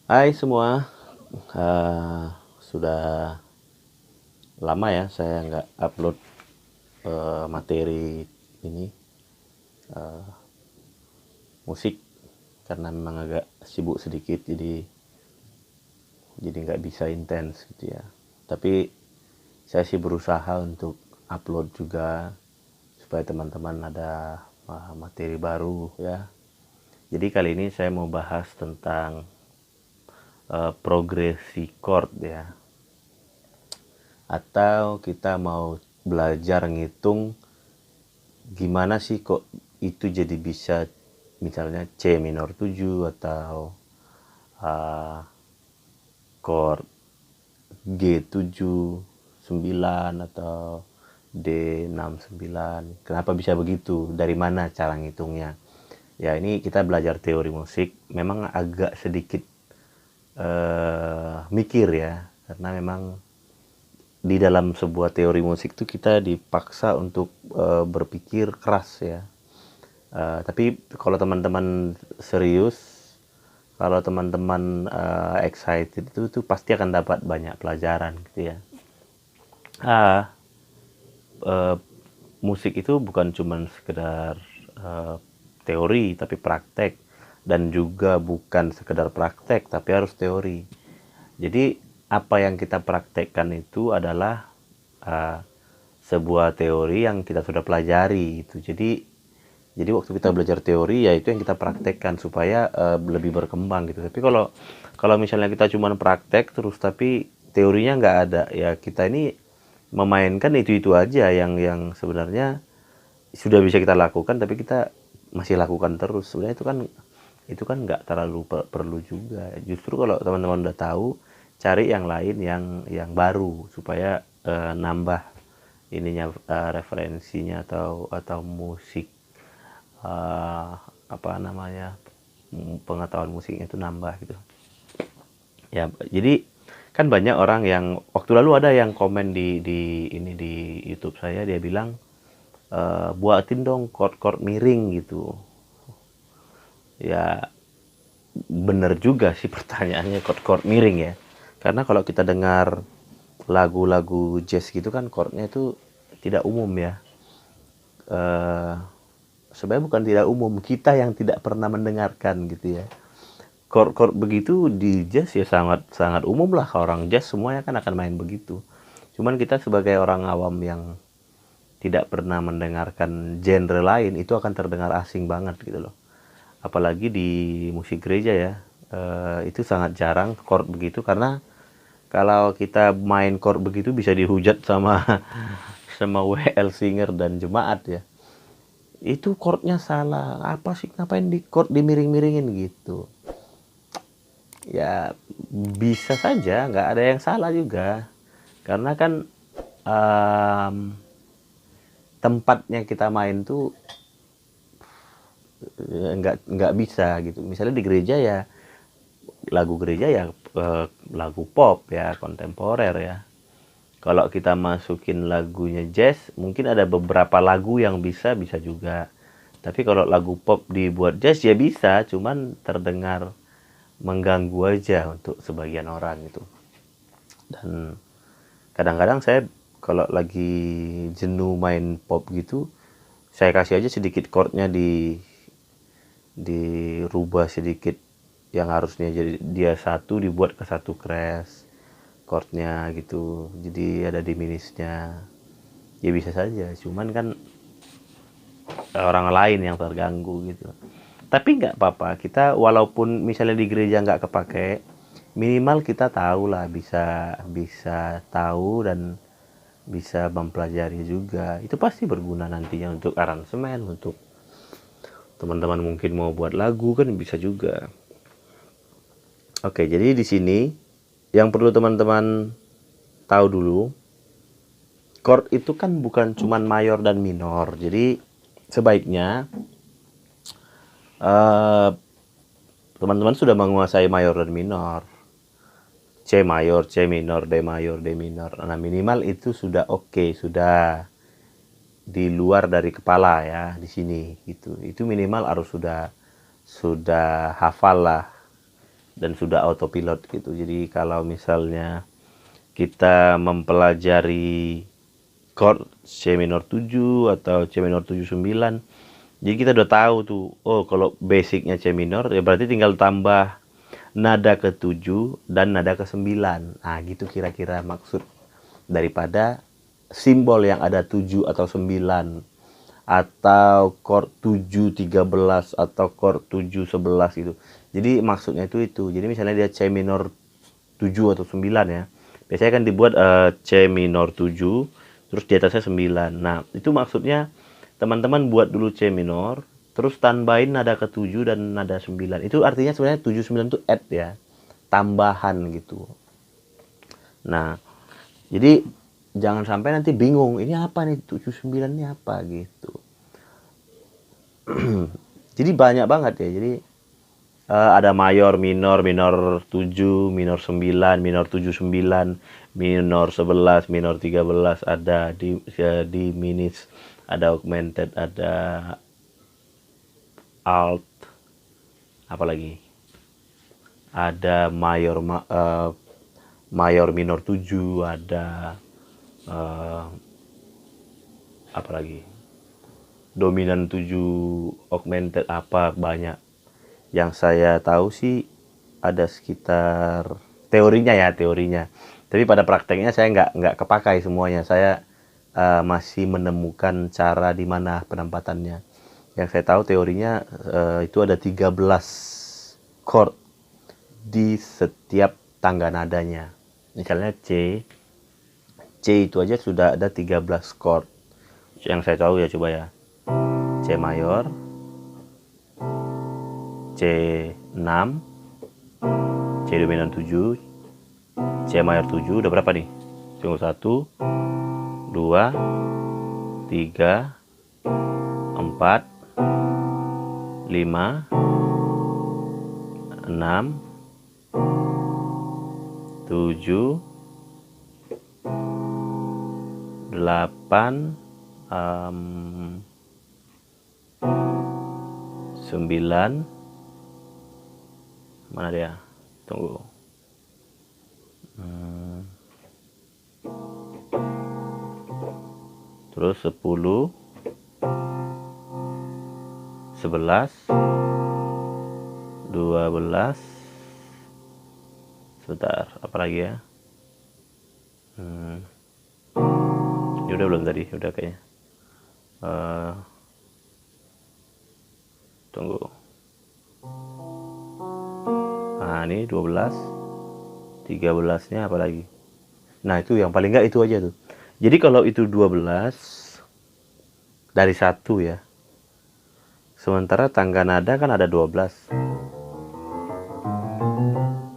Hai semua, eh, sudah lama ya saya nggak upload materi ini musik karena memang agak sibuk sedikit jadi nggak bisa intens gitu ya. Tapi saya sih berusaha untuk upload juga supaya teman-teman ada materi baru ya. Jadi kali ini saya mau bahas tentang progresi chord ya, atau kita mau belajar ngitung gimana sih kok itu jadi bisa misalnya C minor 7 atau uh, chord G7 9 atau D6 9. Kenapa bisa begitu? Dari mana cara ngitungnya? Ya, ini kita belajar teori musik memang agak sedikit mikir ya, karena memang di dalam sebuah teori musik itu kita dipaksa untuk berpikir keras ya. Tapi kalau teman-teman serius, kalau teman-teman excited itu tuh pasti akan dapat banyak pelajaran gitu ya. Ah, eh, Musik itu bukan cuma sekedar eh, teori tapi praktek, dan juga bukan sekedar praktek tapi harus teori. Jadi apa yang kita praktekkan itu adalah eh, sebuah teori yang kita sudah pelajari itu. Jadi waktu kita belajar teori ya itu yang kita praktekkan supaya lebih berkembang gitu. Tapi kalau kalau misalnya kita cuma praktek terus tapi teorinya nggak ada, ya kita ini memainkan itu aja yang sebenarnya sudah bisa kita lakukan tapi kita masih lakukan terus. Sebenarnya itu kan nggak terlalu perlu juga. Justru kalau teman-teman udah tahu, cari yang lain yang baru supaya nambah ininya, referensinya atau musik, apa namanya, pengetahuan musiknya itu nambah gitu ya. Jadi kan banyak orang yang waktu lalu ada yang komen di YouTube saya, dia bilang buatin dong chord-chord miring gitu ya. Bener juga sih pertanyaannya, chord-chord miring ya, karena kalau kita dengar lagu-lagu jazz gitu kan chordnya itu tidak umum ya. eh Sebenarnya bukan tidak umum, kita yang tidak pernah mendengarkan gitu ya. Chord-chord begitu di jazz ya sangat sangat umum lah, orang jazz semuanya kan akan main begitu. Cuman kita sebagai orang awam yang tidak pernah mendengarkan genre lain itu akan terdengar asing banget gitu loh. Apalagi di musik gereja ya, itu sangat jarang chord begitu, karena kalau kita main chord begitu bisa dihujat sama sama WL singer dan jemaat ya. Itu chordnya salah, apa sih, ngapain di chord dimiring-miringin gitu ya. Bisa saja nggak ada yang salah juga, karena kan um, tempatnya kita main tuh nggak bisa gitu. Misalnya di gereja ya, lagu gereja ya lagu pop ya, kontemporer ya. Kalau kita masukin lagunya jazz, mungkin ada beberapa lagu yang bisa bisa juga. Tapi kalau lagu pop dibuat jazz ya bisa, cuman terdengar mengganggu aja untuk sebagian orang itu. Dan kadang-kadang saya kalau lagi jenuh main pop gitu, saya kasih aja sedikit chordnya dirubah sedikit, yang harusnya jadi dia satu dibuat ke satu crash chordnya gitu, jadi ada diminishnya. Ya bisa saja, cuman kan orang lain yang terganggu gitu. Tapi nggak apa-apa, kita walaupun misalnya di gereja nggak kepake, minimal kita tahu lah, bisa bisa tahu dan bisa mempelajari juga. Itu pasti berguna nantinya untuk aransemen, untuk teman-teman mungkin mau buat lagu kan bisa juga. Oke, jadi di sini yang perlu teman-teman tahu dulu, chord itu kan bukan cuman mayor dan minor. Jadi sebaiknya eh, teman-teman sudah menguasai mayor dan minor. C mayor, C minor, D mayor, D minor. Nah, minimal itu sudah oke, sudah di luar dari kepala ya di sini gitu. Itu minimal harus sudah hafal lah dan sudah autopilot gitu. Jadi kalau misalnya kita mempelajari chord C minor 7 atau C minor 79, jadi kita udah tahu tuh, oh kalau basicnya C minor ya berarti tinggal tambah nada ke-7 dan nada ke-9. Nah gitu kira-kira maksud daripada simbol yang ada 7 atau 9, atau chord 7 13 atau chord 7 11 gitu. Jadi maksudnya itu. Jadi misalnya dia C minor 7 atau 9 ya. Biasanya kan dibuat C minor 7 terus di atasnya 9. Nah, itu maksudnya teman-teman buat dulu C minor, terus tambahin nada ke-7 dan nada 9. Itu artinya sebenarnya 7 9 itu add ya. Tambahan gitu. Nah, jadi jangan sampai nanti bingung, ini apa nih 79 ini apa gitu. Jadi banyak banget ya. Jadi ada mayor, minor, minor 7, minor 9, minor 79, minor 11, minor 13, ada di minis, ada augmented, ada alt, apalagi ada mayor minor 7, ada apalagi dominan 7, augmented, apa banyak. Yang saya tahu sih ada sekitar teorinya ya, teorinya. Tapi pada prakteknya saya nggak kepakai semuanya. Saya masih menemukan cara di mana penempatannya. Yang saya tahu teorinya itu ada 13 chord di setiap tangga nadanya. Misalnya C itu aja sudah ada 13 chord. Yang saya tahu ya, coba ya. C mayor, C6, C dominan 7, C mayor 7, udah berapa nih? Tunggu, 1, 2, 3, 4, 5, 6, 7, 8, 9, mana dia? Tunggu. Terus 10, 11, 12. Sebentar, apa lagi ya? Ini udah belum tadi? Udah kayaknya. Tunggu. Nah, ini 12. 13-nya apa lagi? Nah, itu yang paling enggak itu aja tuh. Jadi kalau itu 12 dari 1 ya. Sementara tangga nada kan ada 12.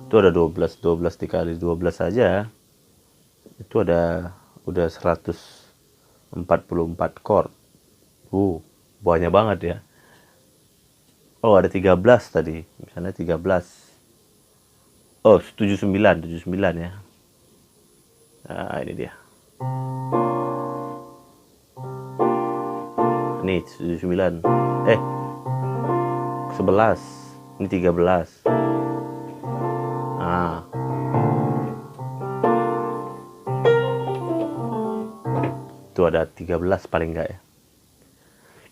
Itu ada 12 dikali 12 saja. Itu ada udah 144 chord. Banyak banget ya. Oh, ada 13 tadi. Misalnya 13. Oh, 79 ya. Nah, ini dia. Ini 79. 11. Ini 13. Nah. Itu ada 13 paling enggak ya.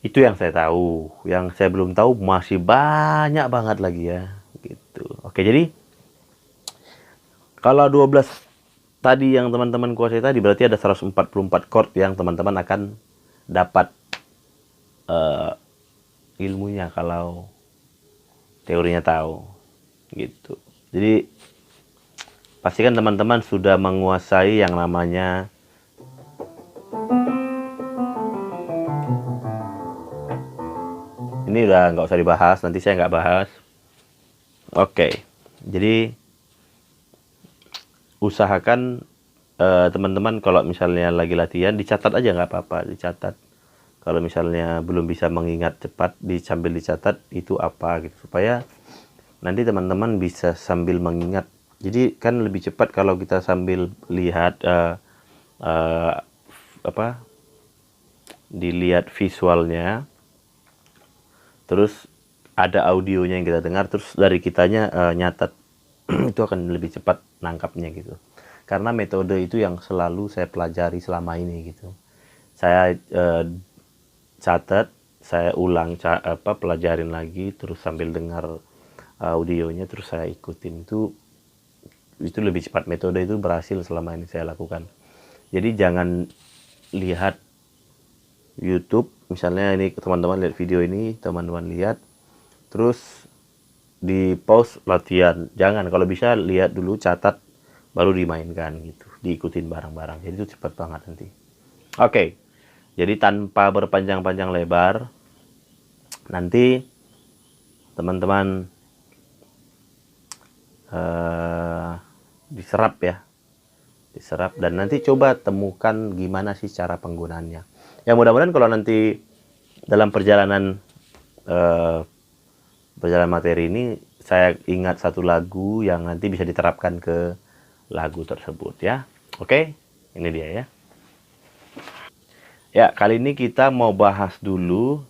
Itu yang saya tahu. Yang saya belum tahu masih banyak banget lagi ya. Gitu. Oke, jadi kalau 12 tadi yang teman-teman kuasai tadi, berarti ada 144 chord yang teman-teman akan dapat ilmunya kalau teorinya tahu. Gitu. Jadi pastikan teman-teman sudah menguasai yang namanya ini, udah nggak usah dibahas, nanti saya nggak bahas. Oke, jadi usahakan teman-teman kalau misalnya lagi latihan dicatat aja, nggak apa-apa, dicatat. Kalau misalnya belum bisa mengingat cepat, sambil dicatat itu apa gitu, supaya nanti teman-teman bisa sambil mengingat. Jadi kan lebih cepat kalau kita sambil lihat dilihat visualnya, terus ada audionya yang kita dengar, terus dari kitanya nyatat. itu akan lebih cepat nangkapnya gitu. Karena metode itu yang selalu saya pelajari selama ini gitu. Saya catat, saya ulang pelajarin lagi, terus sambil dengar audionya, terus saya ikutin. Itu lebih cepat, metode itu berhasil selama ini saya lakukan. Jadi jangan lihat YouTube, misalnya ini teman-teman lihat video ini, teman-teman lihat, terus di pause latihan. Jangan, kalau bisa lihat dulu, catat, baru dimainkan gitu, diikutin bareng-bareng. Jadi itu cepat banget nanti. Oke, jadi tanpa berpanjang-panjang lebar, nanti teman-teman diserap ya, diserap, dan nanti coba temukan gimana sih cara penggunaannya. Ya mudah-mudahan kalau nanti dalam perjalanan materi ini saya ingat satu lagu yang nanti bisa diterapkan ke lagu tersebut ya. Oke, ini dia ya. Ya, kali ini kita mau bahas dulu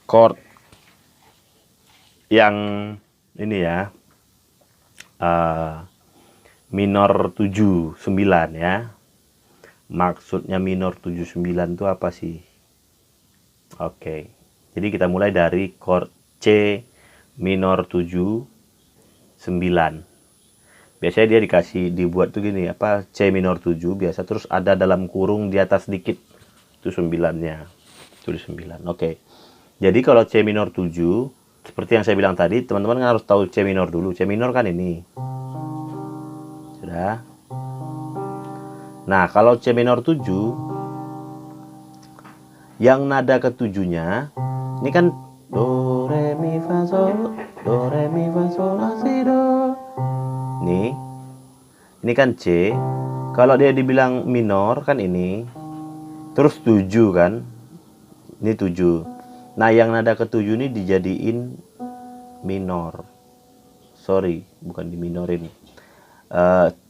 chord yang ini ya, minor 7/9 ya. Maksudnya minor 7/9 itu apa sih? Oke, jadi kita mulai dari chord C minor 7/9. Biasanya dia dibuat tuh gini, C minor 7 biasa, terus ada dalam kurung di atas dikit, itu 9-nya, tulis 9. Oke, jadi kalau C minor 7, seperti yang saya bilang tadi, teman-teman kan harus tahu C minor dulu. C minor kan ini, sudah. Nah, kalau C minor 7, yang nada ketujuhnya, ini kan do, re, mi, fa, sol, do, re, mi, fa, sol, la, si, do. Ini kan C. Kalau dia dibilang minor kan ini, terus 7 kan, ini 7. Nah, yang nada ketujuh ini dijadiin minor. Sorry, bukan diminorin.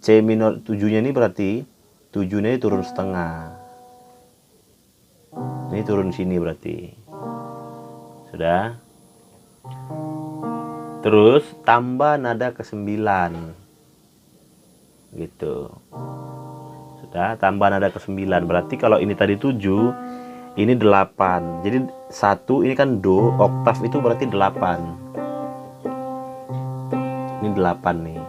C minor 7-nya ini berarti 7-nya ini turun setengah. Ini turun sini berarti. Sudah. Terus tambah nada ke-9. Gitu. Sudah, tambah nada ke-9. Berarti kalau ini tadi 7, ini 8. Jadi 1 ini kan do, oktav itu berarti 8. Ini 8 nih.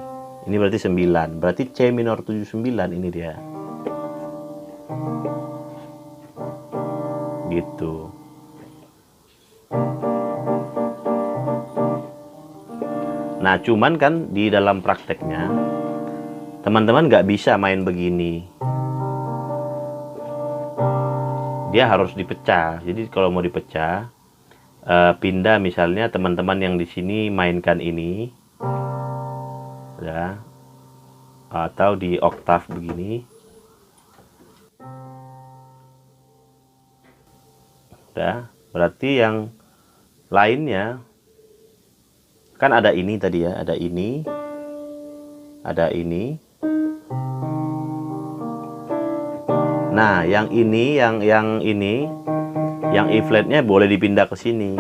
Ini berarti 9. Berarti C minor 7/9 ini dia. Gitu. Nah, cuman kan di dalam prakteknya teman-teman nggak bisa main begini. Dia harus dipecah. Jadi kalau mau dipecah, pindah misalnya teman-teman yang di sini mainkan ini, ya, atau di oktav begini. Udah, berarti yang lainnya kan ada ini tadi ya, ada ini, ada ini. Nah, yang ini, yang ini, yang E flatnya boleh dipindah ke sini,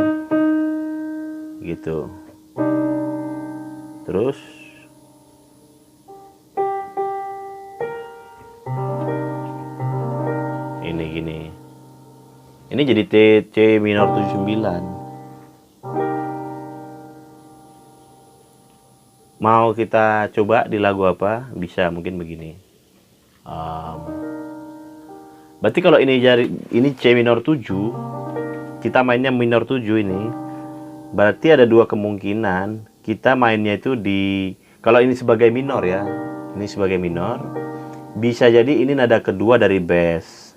gitu. Terus ini gini. Ini jadi C minor 7/9. Mau kita coba di lagu apa? Bisa mungkin begini. Berarti kalau ini C minor 7, kita mainnya minor 7 ini. Berarti ada dua kemungkinan. Kita mainnya itu kalau ini sebagai minor ya. Ini sebagai minor. Bisa jadi ini nada kedua dari bass,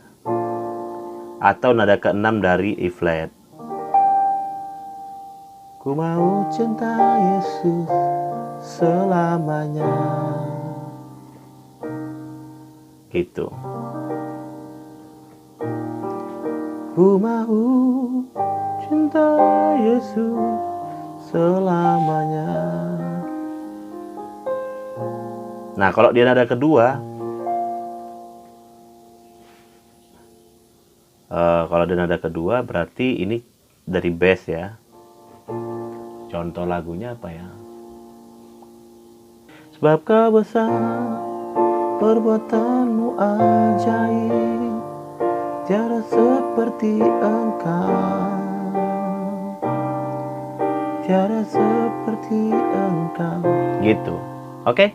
atau nada ke-6 dari E flat. Ku mau cinta Yesus selamanya. Gitu. Ku mau cinta Yesus selamanya. Nah, kalau dia nada kedua, kalau dia nada kedua berarti ini dari bass ya. Contoh lagunya apa ya? Sebab kau besar, perbuatanmu ajaib, tiada seperti engkau, tiada seperti engkau. Gitu. Oke?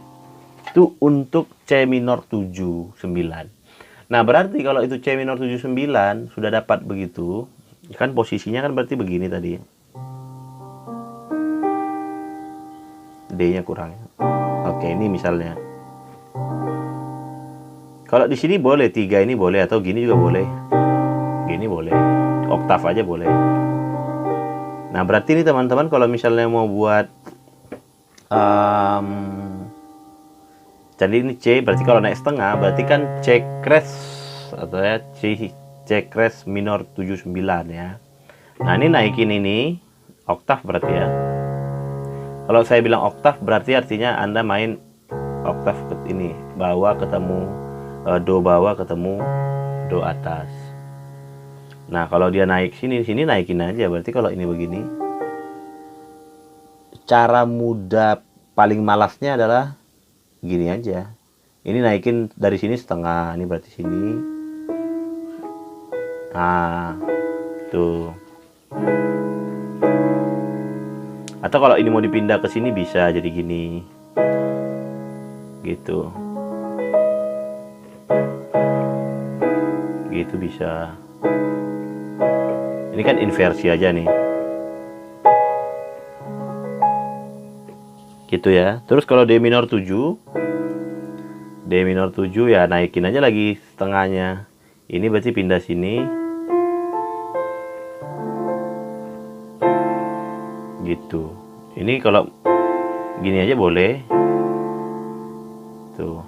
Itu untuk C minor 7, 9. Nah, berarti kalau itu C minor 7, 9 sudah dapat begitu, kan posisinya kan berarti begini tadi. D-nya kurang. Oke, ini misalnya. Kalau di sini boleh 3 ini boleh, atau gini juga boleh. Gini boleh. Oktav aja boleh. Nah, berarti ini teman-teman kalau misalnya mau buat jadi ini C, berarti kalau naik setengah berarti kan C crash atau ya C crash minor 7, 9 ya. Nah, ini naikin ini oktav berarti ya. Kalau saya bilang oktav berarti artinya Anda main oktav ke ini, bawah ketemu do bawah ketemu do atas. Nah, kalau dia naik sini naikin aja. Berarti kalau ini begini, cara mudah paling malasnya adalah gini aja. Ini naikin dari sini setengah, ini berarti sini. Nah, tuh. Atau kalau ini mau dipindah ke sini bisa jadi gini. Gitu. Gitu bisa. Ini kan inversi aja nih. Gitu ya. Terus kalau D minor 7, D minor 7 ya naikin aja lagi setengahnya. Ini berarti pindah sini. Gitu. Ini kalau gini aja boleh. Tuh.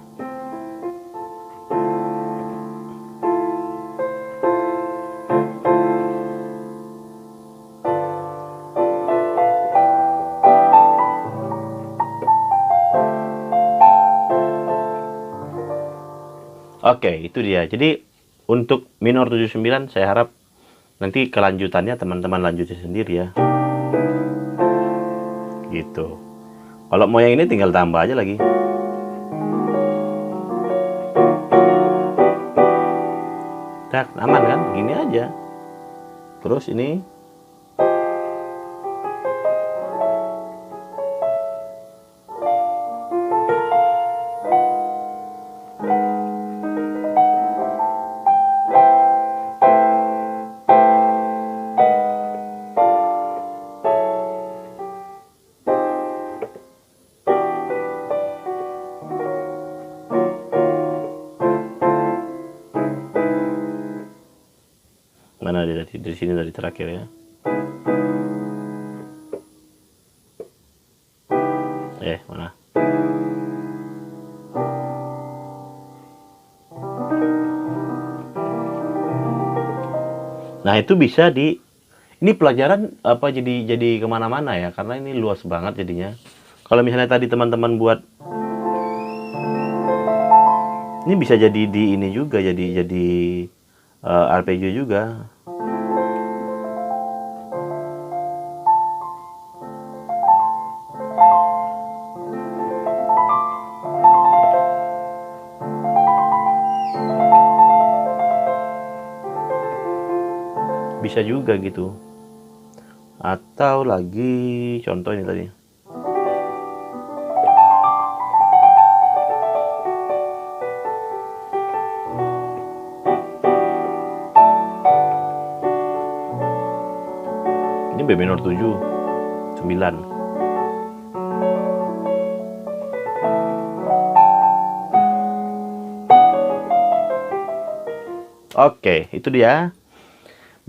Oke, itu dia. Jadi untuk minor 79 saya harap nanti kelanjutannya teman-teman lanjutin sendiri ya. Gitu. Kalau mau yang ini tinggal tambah aja lagi. Nah, aman kan? Gini aja. Terus ini mana dari sini dari terakhir ya. Mana? Nah, itu bisa ini pelajaran apa jadi kemana-mana ya, karena ini luas banget jadinya. Kalau misalnya tadi teman-teman buat ini bisa jadi di ini juga, jadi arpeggio juga. Bisa juga gitu. Atau lagi contoh ini tadi. Ini B minor 7, 9. Oke, itu dia.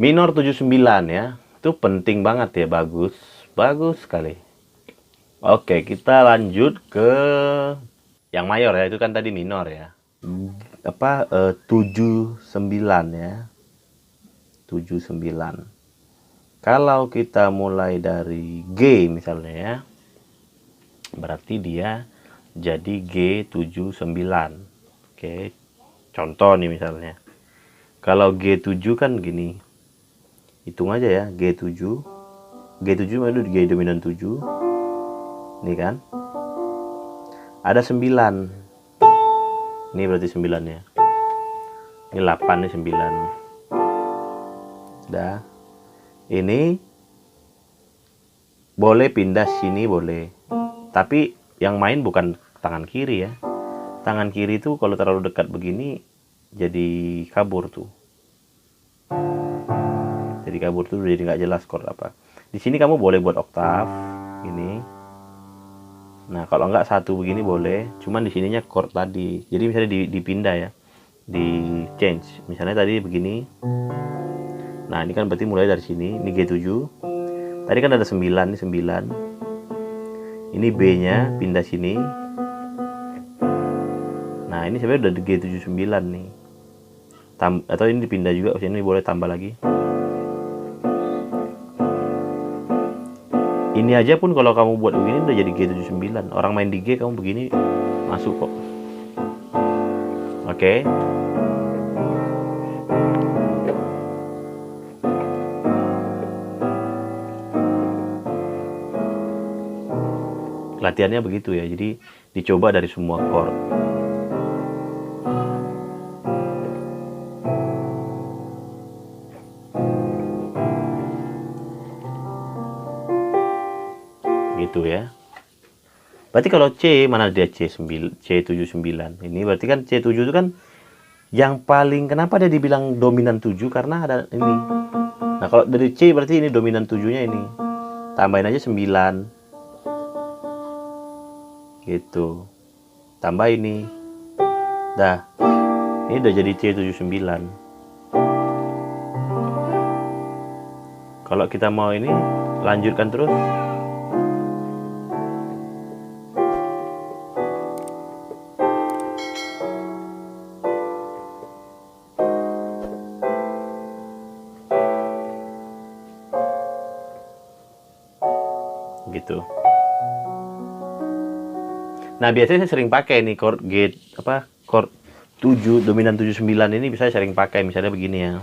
Minor 79 ya. Itu penting banget ya, bagus. Bagus sekali. Oke, kita lanjut ke yang mayor ya. Itu kan tadi minor ya. 79 ya. 79. Kalau kita mulai dari G misalnya ya, berarti dia jadi G79. Oke, contoh nih misalnya. Kalau G7 kan gini. Hitung aja ya, G7. G7 itu G dominan 7. Nih kan. ada 9. Ini berarti 9 ya. Ini 8, ini 9. Udah. Ini boleh pindah sini, boleh. Tapi yang main bukan tangan kiri ya. Tangan kiri itu kalau terlalu dekat begini jadi kabur tuh. Jadi kabur tuh jadi nggak jelas chord apa. Di sini kamu boleh buat oktav ini. Nah, kalau nggak satu begini boleh, cuman di sininya chord tadi. Jadi misalnya dipindah ya. Di change. Misalnya tadi begini. Nah, ini kan berarti mulai dari sini, ini G7. Tadi kan ada 9, ini 9. Ini B-nya pindah sini. Nah, ini sebenarnya udah G79 nih. Atau ini dipindah juga, ini boleh tambah lagi. Ini aja pun kalau kamu buat begini udah jadi G79. Orang main di G kamu begini masuk kok. Oke. Latihannya begitu ya. Jadi dicoba dari semua chord. Gitu ya. Berarti kalau C, mana dia C9, C79. Ini berarti kan C7 itu kan yang paling, kenapa dia dibilang dominan 7? Karena ada ini. Nah, kalau dari C berarti ini dominan 7-nya ini. Tambahin aja 9. Gitu. Tambah ini. Dah. Ini udah jadi C79. Kalau kita mau ini lanjutkan terus. Gitu. Nah, biasanya saya sering pakai nih chord G chord 7 dominan 79 ini bisa sering pakai misalnya begini ya.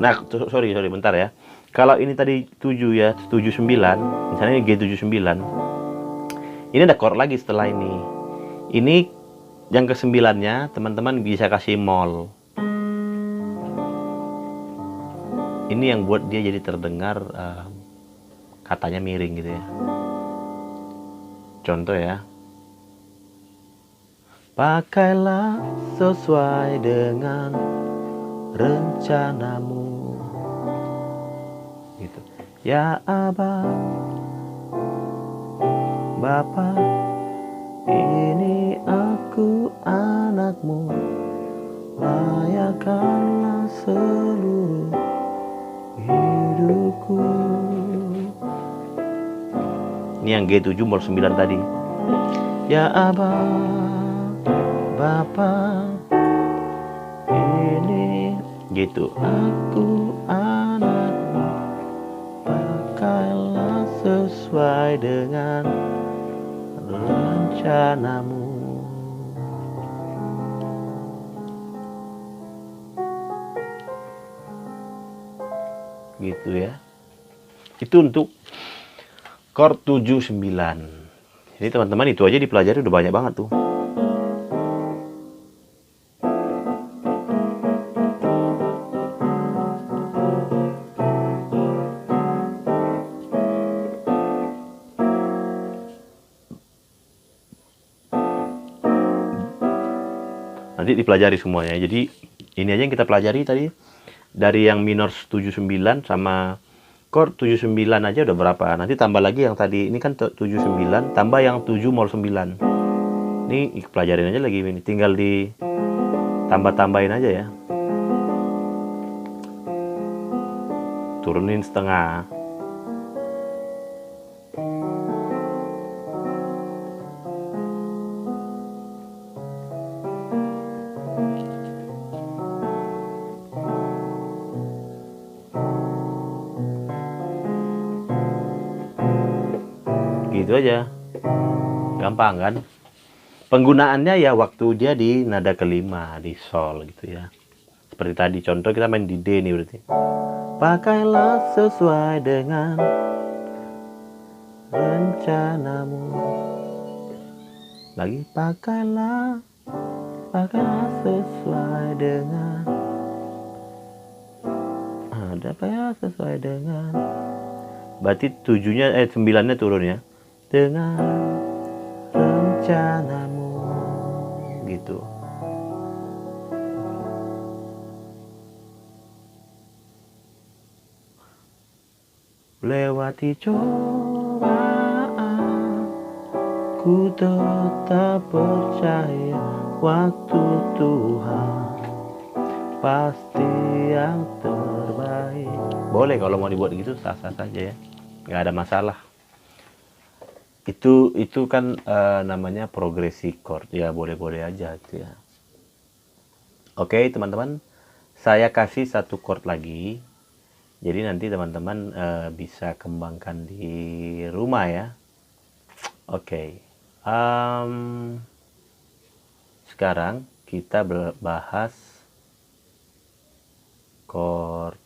Nah, sorry bentar ya. Kalau ini tadi 7 ya, 79, misalnya ini G79. Ini ada chord lagi setelah ini. Ini yang ke-9-nya teman-teman bisa kasih mol. Ini yang buat dia jadi terdengar katanya miring gitu ya. Contoh ya. Pakailah sesuai dengan rencanamu. Gitu. Ya Abah, Bapa, ini aku anakmu, layakkanlah seluruh hidupku. Ini yang G7 mol 9 tadi. Ya Abah, Bapa, ini gitu, aku anakmu, pakailah sesuai dengan rencanamu. Gitu ya. Itu untuk chord 79. Jadi teman-teman itu aja dipelajari udah banyak banget tuh. Nanti dipelajari semuanya. Jadi ini aja yang kita pelajari tadi. Dari yang minor 79 sama chord 79 aja udah berapa. Nanti tambah lagi yang tadi. Ini kan 79 tambah yang 7 mol 9. Ini pelajarin aja lagi ini. Tinggal di tambah-tambahin aja ya. Turunin setengah. Gitu aja, gampang kan penggunaannya ya, waktu dia di nada kelima di sol gitu ya. Seperti tadi contoh kita main di D nih berarti. Pakailah sesuai dengan rencanamu. Lagi pakailah sesuai dengan ada apa ya sesuai dengan. Berarti 9-nya turun ya. Dengan rencanamu gitu. Lewati cobaan, ku tetap percaya waktu Tuhan pasti yang terbaik. Boleh kalau mau dibuat gitu sah-sah saja ya, nggak ada masalah. Itu kan namanya progresi chord ya, boleh-boleh aja gitu ya. Oke teman-teman, saya kasih satu chord lagi. Jadi nanti teman-teman bisa kembangkan di rumah ya. Oke. Sekarang kita bahas chord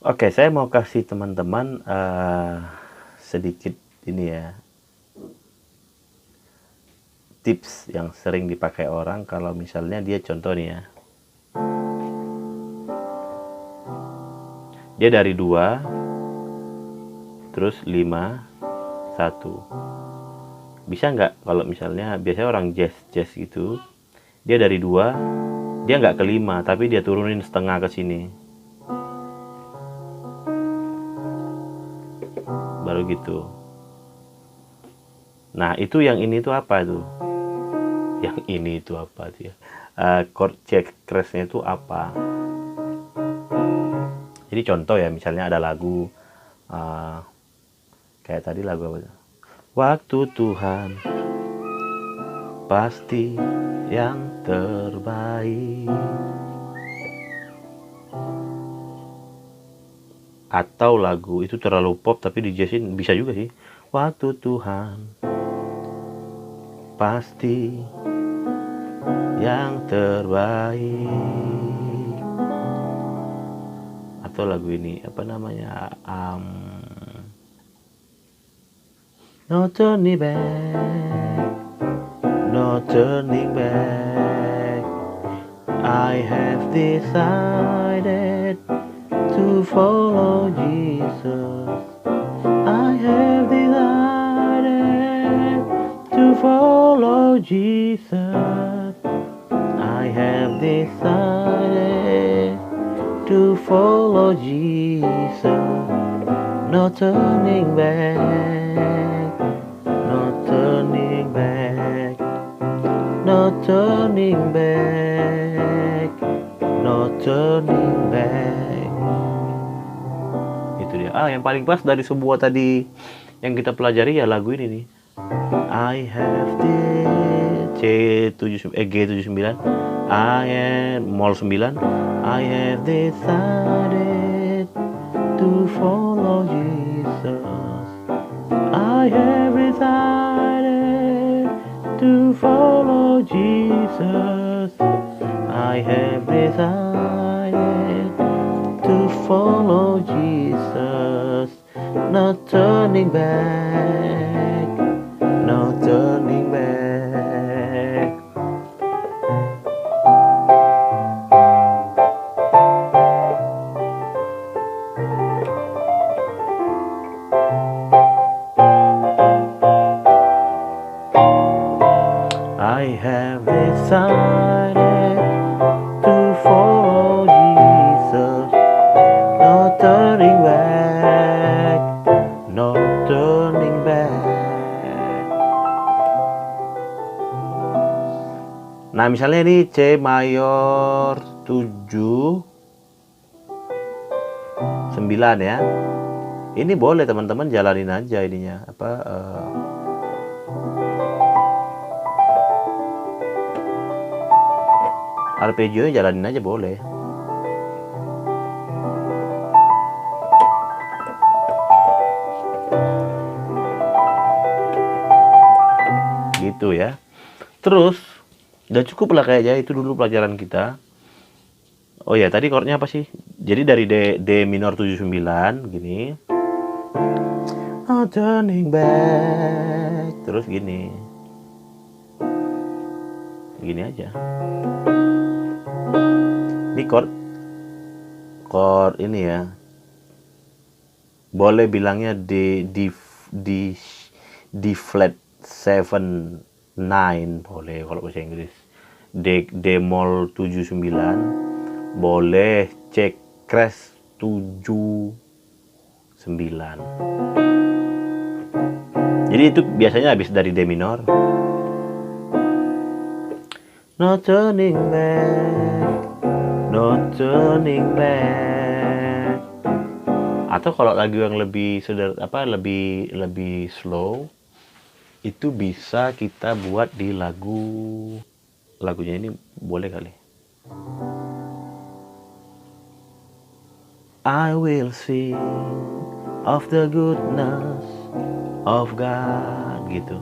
Oke, saya mau kasih teman-teman sedikit ini ya, tips yang sering dipakai orang kalau misalnya dia contoh nih ya, dia dari 2 terus 5 1. Bisa nggak kalau misalnya biasanya orang jazz gitu, dia dari 2 dia nggak ke 5 tapi dia turunin setengah ke sini baru gitu. Nah itu yang ini tuh apa tuh? Yang ini itu apa tuh ya? Chord C crash-nya itu apa? Jadi contoh ya, misalnya ada lagu kayak tadi lagu apa? Waktu Tuhan pasti yang terbaik. Atau lagu itu terlalu pop tapi di jazzin bisa juga sih. Waktu Tuhan pasti yang terbaik. Atau lagu ini apa namanya, no turning back, no turning back, I have decided to follow Jesus. I have decided to follow Jesus. I have decided to follow Jesus. No turning back, no turning back, no turning back, no turning back. Itu dia. Yang paling pas dari semua tadi yang kita pelajari ya lagu ini nih. I have G79, I am Mol 9. I have decided to follow Jesus. I have decided to follow Jesus. I have decided to follow Jesus. No turning back, no turning back. turning back, no turning back. Nah, misalnya ini C mayor 7 9 ya. Ini boleh teman-teman jalanin aja ininya arpeggio jalanin aja boleh. Gitu ya. Terus udah cukup lah kayaknya, itu dulu pelajaran kita. Oh ya, tadi chordnya apa sih? Jadi dari D minor 79 gini. No turning back. Terus gini. Gini aja. Ini chord ini ya. Boleh bilangnya D flat 7 9 boleh kalau bahasa Inggris. D mol 79 boleh, C crash 7 9. Jadi itu biasanya habis dari D minor. No turning back, no turning back. Atau kalau lagu yang lebih lebih slow, itu bisa kita buat di lagunya ini boleh kali. I will sing of the goodness of God, gitu.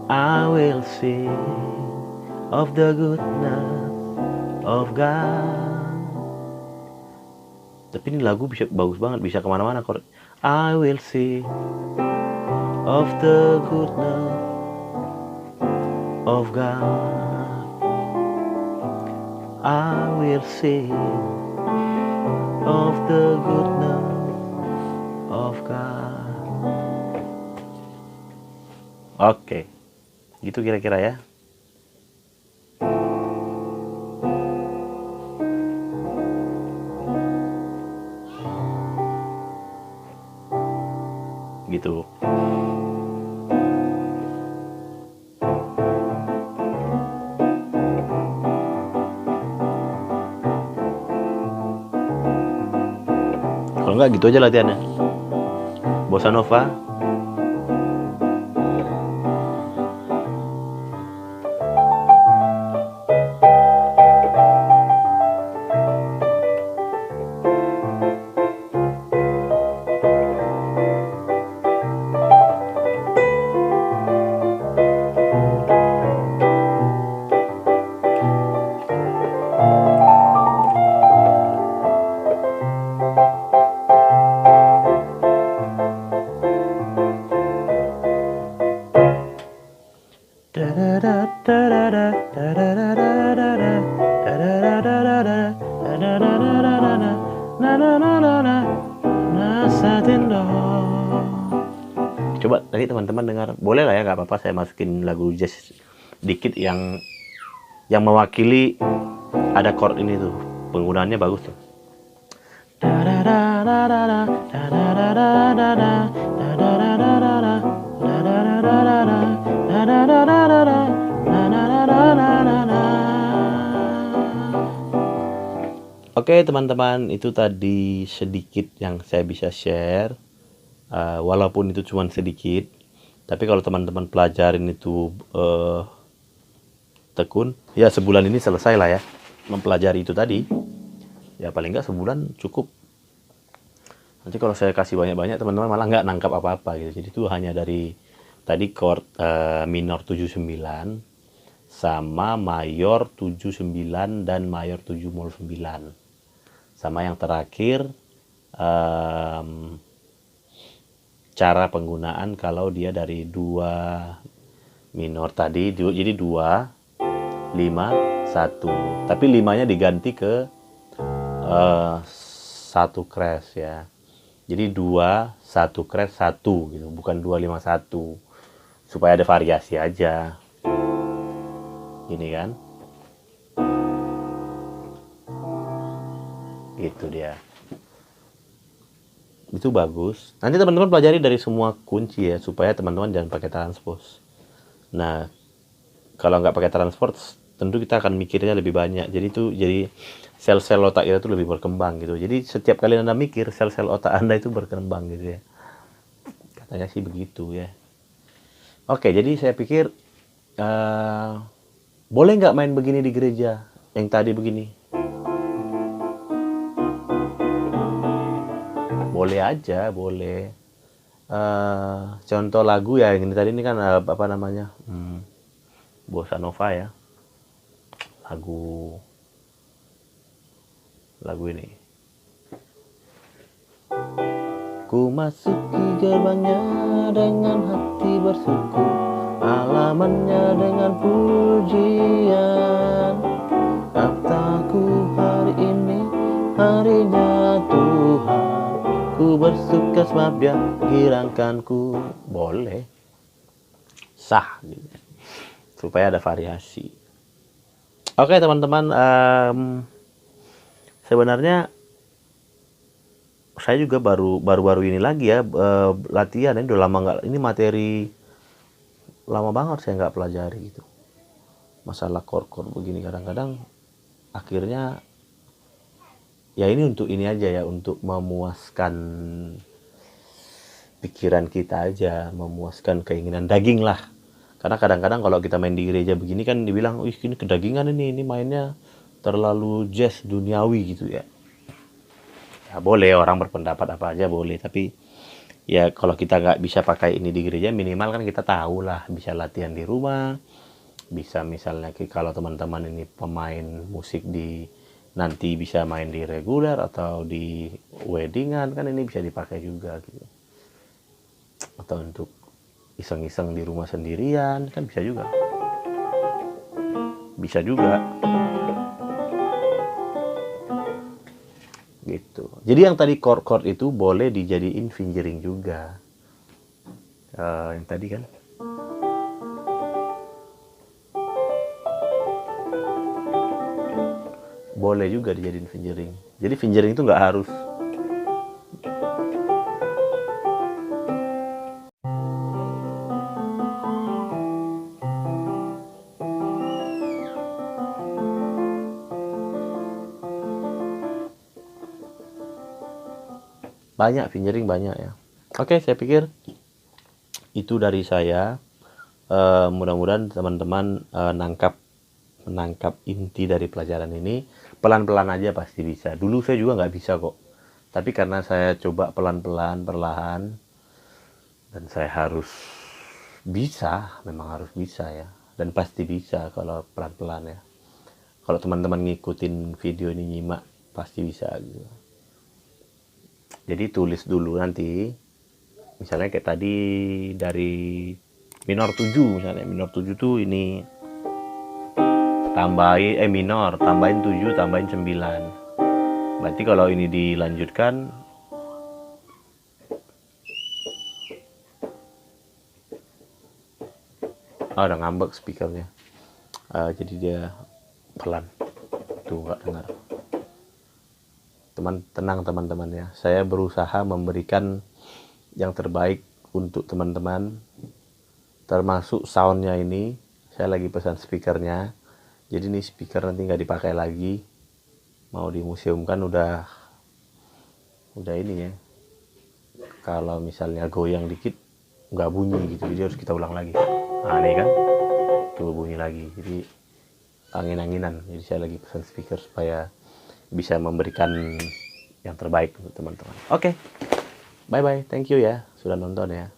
I will sing of the goodness of God. Tapi ini lagu bisa bagus banget, bisa kemana-mana chord. I will sing of the goodness of God. I will sing of the goodness of God. Oke, gitu kira-kira ya. Gitu. Kalau enggak gitu aja latihannya. Bossa nova. Coba tadi teman-teman dengar, boleh lah ya, nggak apa-apa saya masukin lagu jazz dikit yang mewakili ada chord ini tuh, penggunaannya bagus tuh. Oke teman-teman, itu tadi sedikit yang saya bisa share. Walaupun itu cuma sedikit, tapi kalau teman-teman pelajarin itu tekun, ya sebulan ini selesai lah ya mempelajari itu tadi. Ya paling nggak sebulan cukup. Nanti kalau saya kasih banyak-banyak, teman-teman malah nggak nangkap apa-apa gitu. Jadi itu hanya dari tadi chord minor 79 sama mayor 79 dan mayor 7 mol 9. Sama yang terakhir cara penggunaan kalau dia dari 2 minor tadi, jadi 2 5 1, tapi 5-nya diganti ke 1 crash ya. Jadi 2 1 crash 1 gitu, bukan 2 5 1, supaya ada variasi aja. Gini kan? Gitu dia. itu bagus. Nanti teman-teman pelajari dari semua kunci ya, supaya teman-teman jangan pakai transpose. Nah, kalau nggak pakai transport, tentu kita akan mikirnya lebih banyak. Jadi sel-sel otak kita itu lebih berkembang gitu. Jadi setiap kali Anda mikir, sel-sel otak Anda itu berkembang gitu ya. Katanya sih begitu ya. Oke, jadi saya pikir boleh nggak main begini di gereja? Yang tadi begini. Boleh aja, boleh. Contoh lagu ya, yang ini tadi ini kan apa namanya? Bossa Nova ya. Lagu ini. Ku masuki gerbangnya dengan hati bersyukur, halamannya dengan pujian. Kataku hari ini harinya Tuhan, ku bersuka sebab Dia girangkanku. Boleh, sah gitu. Supaya ada variasi. Oke teman-teman, sebenarnya saya juga baru-baru ini lagi ya latihan. Ini udah lama nggak, ini materi lama banget saya nggak pelajari gitu. Masalah chord begini kadang-kadang akhirnya ya ini untuk ini aja ya, untuk memuaskan pikiran kita aja, memuaskan keinginan daging lah. Karena kadang-kadang kalau kita main di gereja begini kan dibilang, wih ini kedagingan ini mainnya terlalu jazz duniawi gitu ya. Ya boleh orang berpendapat apa aja boleh, tapi ya kalau kita nggak bisa pakai ini di gereja, minimal kan kita tahu lah, bisa latihan di rumah, bisa misalnya kalau teman-teman ini pemain musik nanti bisa main di reguler atau di weddingan, kan ini bisa dipakai juga gitu. Atau untuk iseng-iseng di rumah sendirian kan bisa juga gitu. Jadi yang tadi chord itu boleh dijadiin fingering juga, yang tadi kan boleh juga dijadiin fingering. Jadi fingering itu nggak harus banyak, fingering banyak ya. Oke, saya pikir itu dari saya. Mudah-mudahan teman-teman menangkap inti dari pelajaran ini. Pelan-pelan aja pasti bisa. Dulu saya juga nggak bisa kok. Tapi karena saya coba pelan-pelan, perlahan, dan saya harus bisa, memang harus bisa ya. Dan pasti bisa kalau pelan-pelan ya. Kalau teman-teman ngikutin video ini, nyimak, pasti bisa gitu. Jadi tulis dulu nanti, misalnya kayak tadi dari minor 7 misalnya, minor 7 tuh ini tambahin minor, tambahin 7, tambahin 9. Berarti kalau ini dilanjutkan udah ngambek speakernya. Jadi dia pelan. Tuh nggak dengar. Tenang teman-teman ya, saya berusaha memberikan yang terbaik untuk teman-teman, termasuk soundnya ini. Saya lagi pesan speakernya, jadi ini speaker nanti nggak dipakai lagi, mau dimuseumkan. Udah ini ya, kalau misalnya goyang dikit nggak bunyi gitu, jadi harus kita ulang lagi. Nah ini kan tuh bunyi lagi, jadi angin-anginan. Jadi saya lagi pesan speaker supaya bisa memberikan yang terbaik untuk teman-teman. Oke, bye-bye. Thank you ya sudah nonton ya.